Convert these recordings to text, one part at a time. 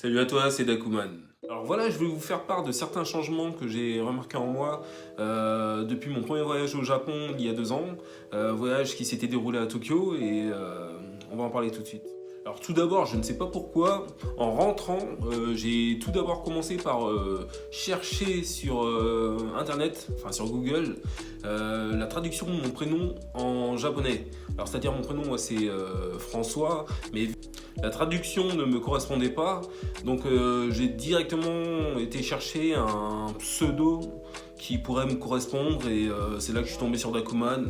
Salut à toi, c'est Dakuman. Alors voilà, je voulais vous faire part de certains changements que j'ai remarqués en moi depuis mon premier voyage au Japon il y a 2 ans. Voyage qui s'était déroulé à Tokyo et on va en parler tout de suite. Alors tout d'abord, je ne sais pas pourquoi, en rentrant, j'ai tout d'abord commencé par chercher sur internet, enfin sur Google, la traduction de mon prénom en japonais. Alors c'est-à-dire mon prénom, moi c'est François, mais la traduction ne me correspondait pas, donc j'ai directement été chercher un pseudo qui pourrait me correspondre et c'est là que je suis tombé sur Dakuman.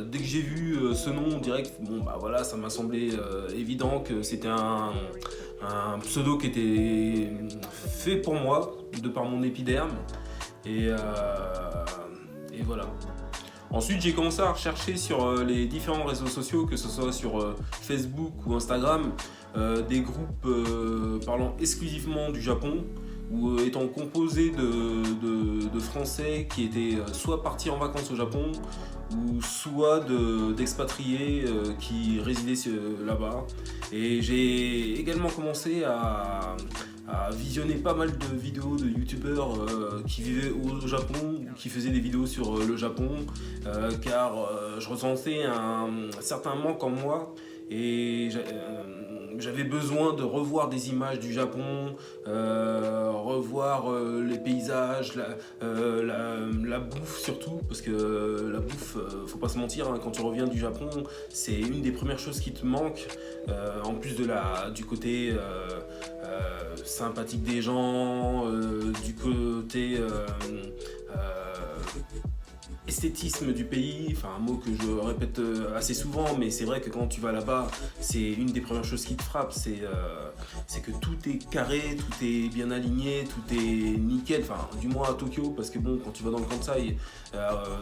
Dès que j'ai vu ce nom direct, bon bah voilà, ça m'a semblé évident que c'était un pseudo qui était fait pour moi, de par mon épiderme. Et, euh, et voilà. Ensuite, j'ai commencé à rechercher sur les différents réseaux sociaux, que ce soit sur Facebook ou Instagram, des groupes parlant exclusivement du Japon ou étant composés de Français qui étaient soit partis en vacances au Japon ou soit d'expatriés qui résidaient là-bas. Et j'ai également commencé à visionner pas mal de vidéos de youtubeurs qui vivaient au Japon ou qui faisaient des vidéos sur le Japon car je ressentais un certain manque en moi et j'avais besoin de revoir des images du Japon, revoir les paysages, la bouffe surtout, parce que la bouffe, faut pas se mentir, hein, quand tu reviens du Japon, c'est une des premières choses qui te manque, en plus du côté sympathique des gens, du côté esthétisme du pays, enfin un mot que je répète assez souvent, mais c'est vrai que quand tu vas là-bas, c'est une des premières choses qui te frappe, c'est que tout est carré, tout est bien aligné, tout est nickel, enfin du moins à Tokyo, parce que bon, quand tu vas dans le Kansai,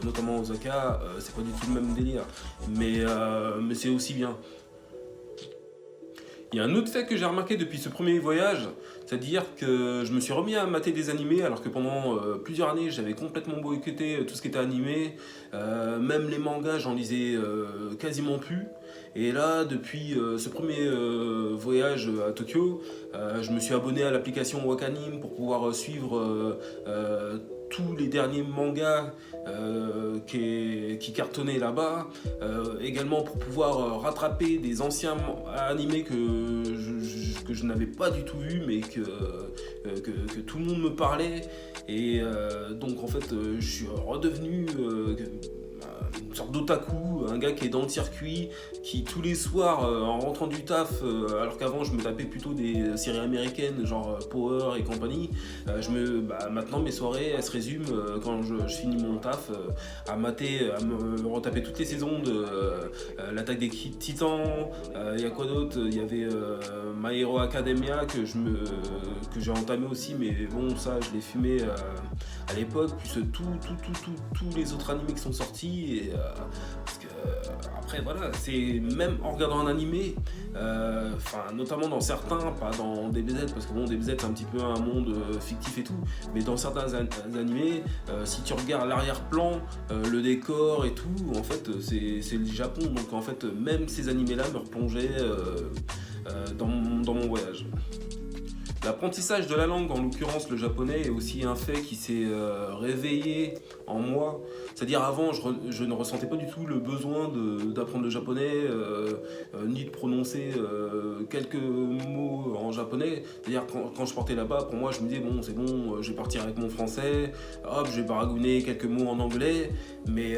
notamment Osaka, c'est pas du tout le même délire, mais c'est aussi bien. Il y a un autre fait que j'ai remarqué depuis ce premier voyage, c'est-à-dire que je me suis remis à mater des animés alors que pendant plusieurs années j'avais complètement boycotté tout ce qui était animé, même les mangas j'en lisais quasiment plus. Et là depuis ce premier voyage à Tokyo, je me suis abonné à l'application Wakanim pour pouvoir suivre tous les derniers mangas qui cartonnaient là-bas, également pour pouvoir rattraper des anciens animés que je n'avais pas du tout vus mais que tout le monde me parlait et donc en fait je suis redevenu une sorte d'otaku, un gars qui est dans le circuit, qui tous les soirs en rentrant du taf, alors qu'avant je me tapais plutôt des séries américaines genre Power et compagnie, maintenant mes soirées elles se résument quand je finis mon taf à me retaper toutes les saisons de l'attaque des Titans, il y a quoi d'autre, il y avait My Hero Academia que j'ai entamé aussi, mais bon ça je l'ai fumé à l'époque, plus tous les autres animés qui sont sortis. Et, parce que après voilà, c'est même en regardant un animé, notamment dans certains, pas dans DBZ, parce que bon DBZ c'est un petit peu un monde fictif et tout, mais dans certains animés, si tu regardes l'arrière-plan, le décor et tout, en fait c'est le Japon, donc en fait même ces animés là me replongeaient dans mon voyage. L'apprentissage de la langue, en l'occurrence le japonais, est aussi un fait qui s'est réveillé en moi. C'est-à-dire avant, je ne ressentais pas du tout le besoin d'apprendre le japonais, ni de prononcer quelques mots en japonais. C'est-à-dire quand je partais là-bas, pour moi je me disais bon c'est bon, je vais partir avec mon français, hop, je vais baragouiner quelques mots en anglais, mais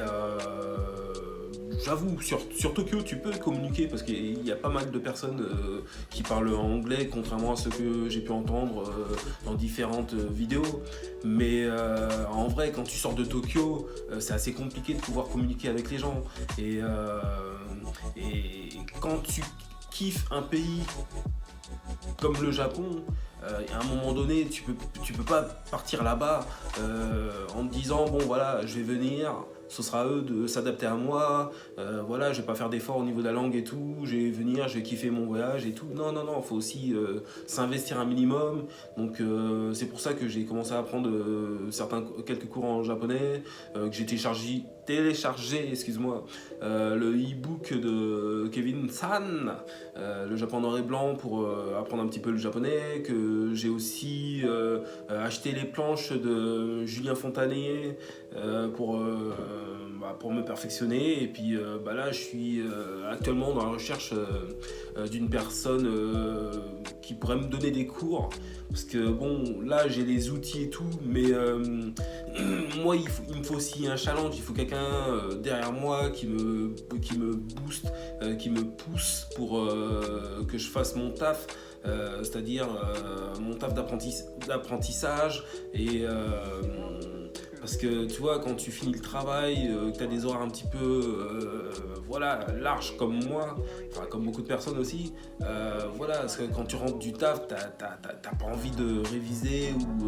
j'avoue, sur Tokyo, tu peux communiquer parce qu'il y a pas mal de personnes qui parlent anglais, contrairement à ce que j'ai pu entendre dans différentes vidéos. Mais en vrai, quand tu sors de Tokyo, c'est assez compliqué de pouvoir communiquer avec les gens. Et quand tu kiffes un pays comme le Japon, Et à un moment donné, tu peux pas partir là-bas en te disant bon voilà, je vais venir, ce sera à eux de s'adapter à moi, voilà, je vais pas faire d'efforts au niveau de la langue et tout, je vais venir, je vais kiffer mon voyage et tout. Non, non, non, il faut aussi s'investir un minimum. Donc c'est pour ça que j'ai commencé à apprendre quelques cours en japonais, que j'ai téléchargé, excuse-moi, le e-book de Kevin San, le Japon noir et blanc pour apprendre un petit peu le japonais, que j'ai aussi acheté les planches de Julien Fontanier pour me perfectionner. Et puis là, je suis actuellement dans la recherche d'une personne qui pourrait me donner des cours. Parce que bon, là, j'ai les outils et tout, mais moi, il me faut aussi un challenge. Il faut quelqu'un derrière moi qui me booste, qui me pousse pour que je fasse mon taf. C'est-à-dire mon taf d'apprentissage et parce que tu vois, quand tu finis le travail, que tu as des horaires un petit peu voilà, larges comme moi, enfin, comme beaucoup de personnes aussi, voilà, parce que quand tu rentres du taf, t'as pas envie de réviser ou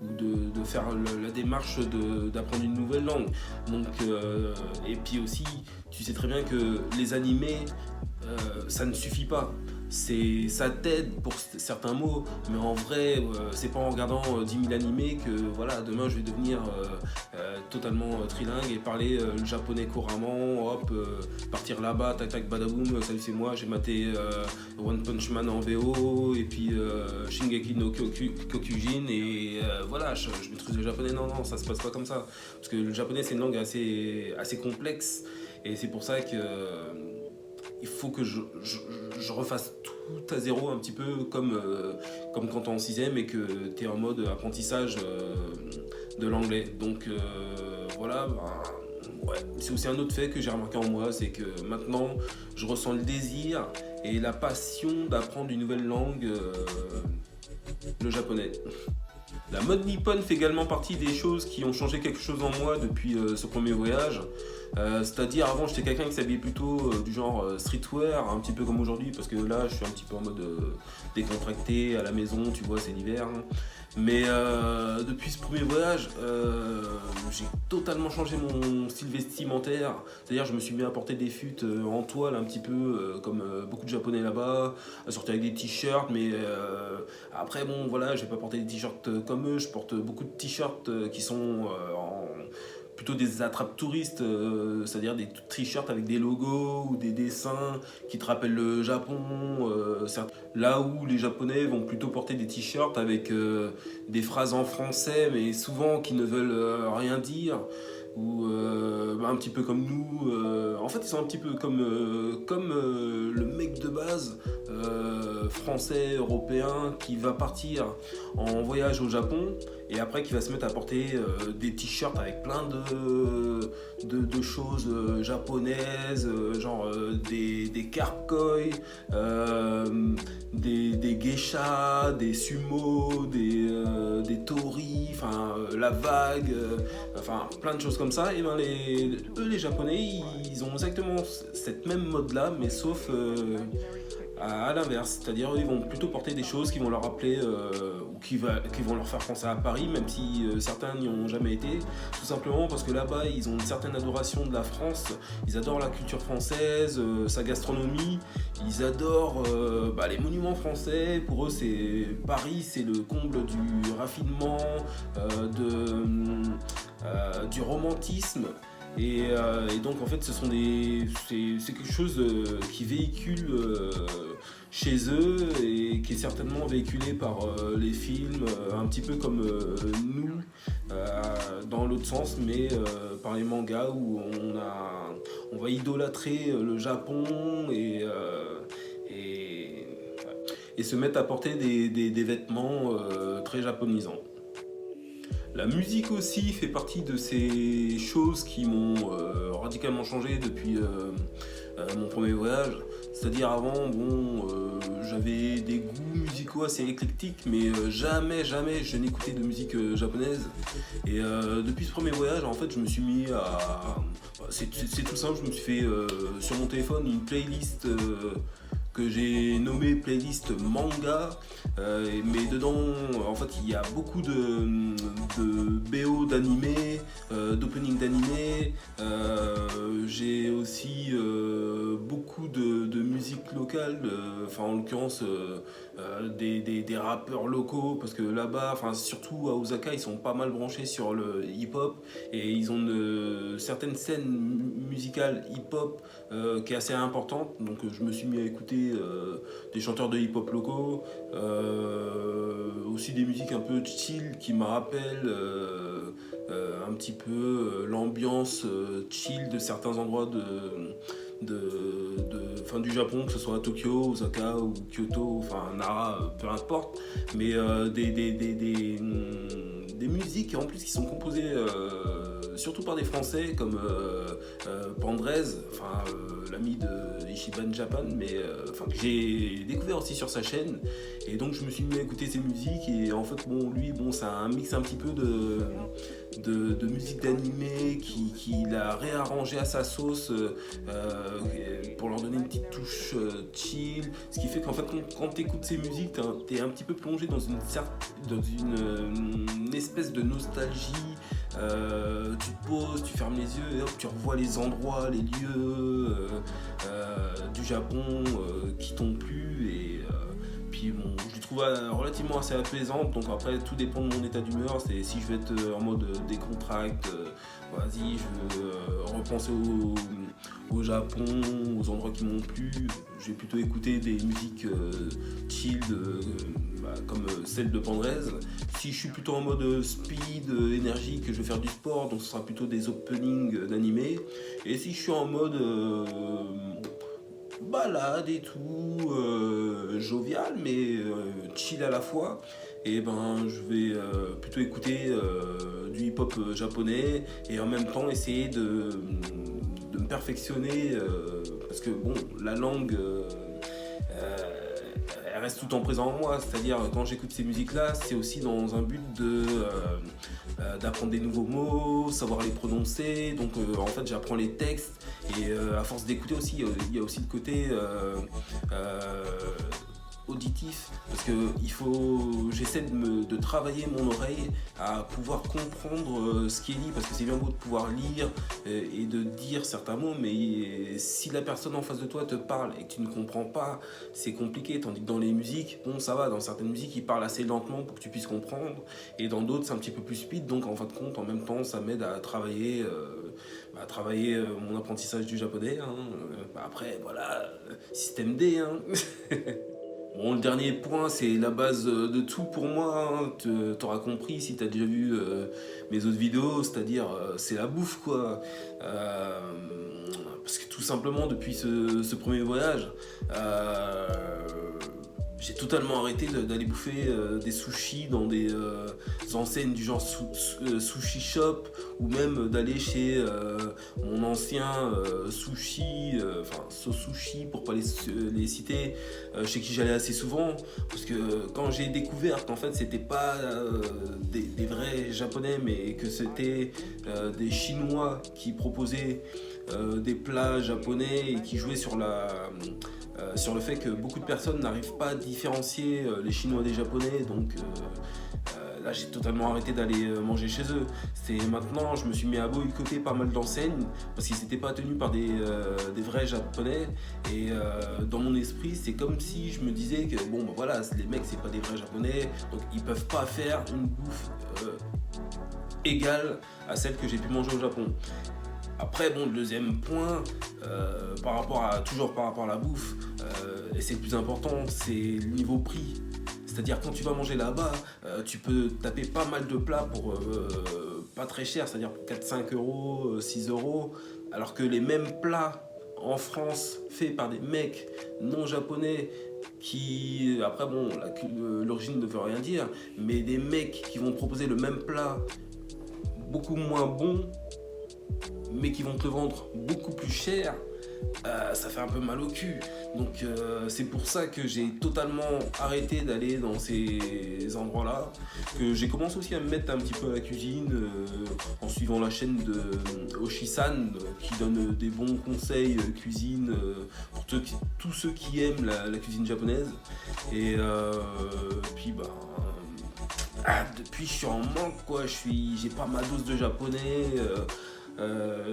de faire la démarche d'apprendre une nouvelle langue. Donc, et puis aussi, tu sais très bien que les animés, ça ne suffit pas. Ça t'aide pour certains mots, mais en vrai, c'est pas en regardant 10 000 animés que voilà, demain je vais devenir totalement trilingue et parler le japonais couramment, hop, partir là-bas, tac tac badaboum, salut c'est moi, j'ai maté One Punch Man en VO, et puis Shingeki no Kyojin, et voilà, je maîtrise le japonais. Non, non, ça se passe pas comme ça. Parce que le japonais c'est une langue assez complexe, et c'est pour ça que il faut que je refasse tout à zéro un petit peu comme quand t'es en 6ème et que t'es en mode apprentissage de l'anglais. Donc voilà, ouais. C'est aussi un autre fait que j'ai remarqué en moi, c'est que maintenant je ressens le désir et la passion d'apprendre une nouvelle langue, le japonais. La mode nippone fait également partie des choses qui ont changé quelque chose en moi depuis ce premier voyage. C'est-à-dire avant j'étais quelqu'un qui s'habillait plutôt du genre streetwear, un petit peu comme aujourd'hui, parce que là je suis un petit peu en mode décontracté à la maison, tu vois, c'est l'hiver. Hein. Mais depuis ce premier voyage, j'ai totalement changé mon style vestimentaire. C'est-à-dire je me suis mis à porter des fûts en toile un petit peu comme beaucoup de japonais là-bas, à sortir avec des t-shirts, mais après bon voilà, je vais pas porter des t-shirts comme eux, je porte beaucoup de t-shirts qui sont plutôt des attrapes touristes, c'est-à-dire des t-shirts avec des logos ou des dessins qui te rappellent le Japon. Là où les Japonais vont plutôt porter des t-shirts avec des phrases en français, mais souvent qui ne veulent rien dire. Ou un petit peu comme nous. En fait, ils sont un petit peu comme le mec de base français, européen, qui va partir en voyage au Japon et après qui va se mettre à porter des t-shirts avec plein de choses japonaises, genre des carpkoi, des geishas, des sumo, des tori, enfin la vague, enfin plein de choses comme ça. Et ben les Japonais, ils ont exactement cette même mode là, mais sauf à l'inverse, c'est-à-dire ils vont plutôt porter des choses qui vont leur rappeler ou qui vont leur faire penser à Paris, même si certains n'y ont jamais été, tout simplement parce que là-bas ils ont une certaine adoration de la France, ils adorent la culture française, sa gastronomie, ils adorent les monuments français. Pour eux c'est Paris, c'est le comble du raffinement, du romantisme. Et donc en fait c'est quelque chose qui véhicule chez eux et qui est certainement véhiculé par les films, un petit peu comme nous, dans l'autre sens, mais par les mangas où on va idolâtrer le Japon et se mettre à porter des vêtements très japonisants. La musique aussi fait partie de ces choses qui m'ont radicalement changé depuis mon premier voyage. C'est-à-dire avant, j'avais des goûts musicaux assez éclectiques, mais jamais je n'écoutais de musique japonaise. Et depuis ce premier voyage, en fait, je me suis mis à... C'est tout simple, je me suis fait sur mon téléphone une playlist que j'ai nommé playlist manga. Mais dedans, en fait, il y a beaucoup de BO d'animé, d'opening d'animé. J'ai aussi beaucoup de musique locale, enfin en l'occurrence des rappeurs locaux, parce que là-bas, enfin surtout à Osaka, ils sont pas mal branchés sur le hip-hop et ils ont une certaine scène musicale hip-hop qui est assez importante. Donc je me suis mis à écouter des chanteurs de hip-hop locaux, aussi des musiques un peu chill qui me rappellent un petit peu l'ambiance chill de certains endroits du Japon, que ce soit à Tokyo, Osaka ou Kyoto, enfin Nara, peu importe, mais des musiques en plus qui sont composées surtout par des Français comme Pandrez, enfin l'ami de Ichiban Japan, mais que j'ai découvert aussi sur sa chaîne, et donc je me suis mis à écouter ses musiques, et en fait bon lui c'est un mix un petit peu de musique d'animé qu'il a réarrangé à sa sauce pour leur donner une petite touche chill, ce qui fait qu'en fait quand tu écoutes ces musiques t'es un petit peu plongé dans une espèce de nostalgie. Tu te poses, tu fermes les yeux et hop, tu revois les endroits, les lieux du Japon qui t'ont plu, et puis bon, je les trouve relativement assez apaisante. Donc après, tout dépend de mon état d'humeur. C'est si je vais être en mode décontracte, vas-y, je veux repenser au Japon, aux endroits qui m'ont plu. Je vais plutôt écouter des musiques chill comme celle de Pandrez. Si je suis plutôt en mode speed, énergie, que je vais faire du sport, donc ce sera plutôt des openings d'animé. Et si je suis en mode balade et tout, jovial mais chill à la fois, et ben je vais plutôt écouter du hip-hop japonais, et en même temps essayer de me perfectionner, parce que bon, la langue elle reste tout le temps présente en moi, c'est-à-dire quand j'écoute ces musiques-là, c'est aussi dans un but d'apprendre des nouveaux mots, savoir les prononcer, donc en fait j'apprends les textes, et à force d'écouter aussi, il y a aussi le côté auditif, parce que j'essaie de travailler mon oreille à pouvoir comprendre ce qui est dit, parce que c'est bien beau de pouvoir lire et de dire certains mots, mais si la personne en face de toi te parle et que tu ne comprends pas, c'est compliqué. Tandis que dans les musiques, bon ça va, dans certaines musiques ils parlent assez lentement pour que tu puisses comprendre, et dans d'autres c'est un petit peu plus speed, donc en fin de compte en même temps ça m'aide à travailler mon apprentissage du japonais, hein. Après voilà, système D, hein. Bon, le dernier point, c'est la base de tout pour moi, hein. T'auras compris si t'as déjà vu mes autres vidéos, c'est-à-dire c'est la bouffe, quoi. Parce que tout simplement, depuis ce premier voyage, j'ai totalement arrêté d'aller bouffer des sushis dans des enseignes du genre sushi shop, ou même d'aller chez mon ancien sushi, sushi pour pas les citer, chez qui j'allais assez souvent, parce que quand j'ai découvert qu'en fait c'était pas des vrais japonais, mais que c'était des chinois qui proposaient des plats japonais et qui jouaient sur le fait que beaucoup de personnes n'arrivent pas à différencier les Chinois des Japonais, donc là j'ai totalement arrêté d'aller manger chez eux. Maintenant je me suis mis à boycotter pas mal d'enseignes parce qu'ils n'étaient pas tenus par des vrais Japonais, et dans mon esprit c'est comme si je me disais que bon ben voilà, les mecs c'est pas des vrais Japonais, donc ils peuvent pas faire une bouffe égale à celle que j'ai pu manger au Japon. Après, bon, le deuxième point, toujours par rapport à la bouffe, et c'est le plus important, c'est le niveau prix. C'est-à-dire quand tu vas manger là-bas, tu peux taper pas mal de plats pour pas très cher, c'est-à-dire pour 4-5 euros, 6 euros, alors que les mêmes plats en France faits par des mecs non japonais qui, après bon, l'origine ne veut rien dire, mais des mecs qui vont te proposer le même plat beaucoup moins bon, mais qui vont te le vendre beaucoup plus cher, ça fait un peu mal au cul. Donc c'est pour ça que j'ai totalement arrêté d'aller dans ces endroits-là, que j'ai commencé aussi à me mettre un petit peu à la cuisine en suivant la chaîne de Oshisan qui donne des bons conseils cuisine pour tous ceux qui aiment la cuisine japonaise. Et puis depuis je suis en manque quoi, j'ai pas ma dose de japonais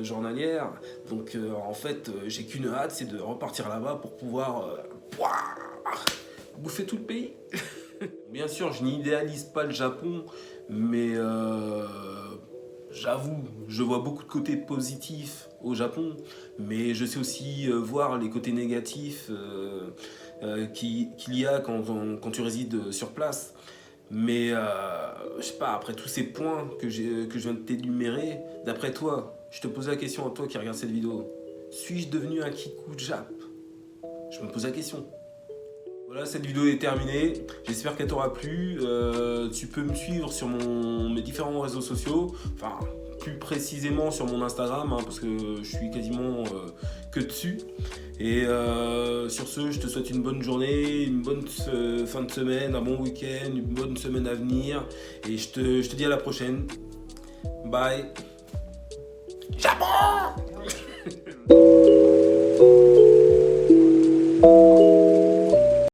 journalière. Donc en fait, j'ai qu'une hâte, c'est de repartir là-bas pour pouvoir bouffer tout le pays. Bien sûr, je n'idéalise pas le Japon, mais j'avoue, je vois beaucoup de côtés positifs au Japon, mais je sais aussi voir les côtés négatifs qu'il y a quand tu résides sur place. Mais je sais pas, après tous ces points que je viens de t'énumérer, d'après toi, je te pose la question à toi qui regarde cette vidéo. Suis-je devenu un kikou Jap? Je me pose la question. Voilà, cette vidéo est terminée. J'espère qu'elle t'aura plu. Tu peux me suivre sur mes différents réseaux sociaux. Enfin, plus précisément sur mon Instagram, hein, parce que je suis quasiment que dessus. Et sur ce, je te souhaite une bonne journée, une bonne fin de semaine, un bon week-end, une bonne semaine à venir. Et je te dis à la prochaine. Bye. Japon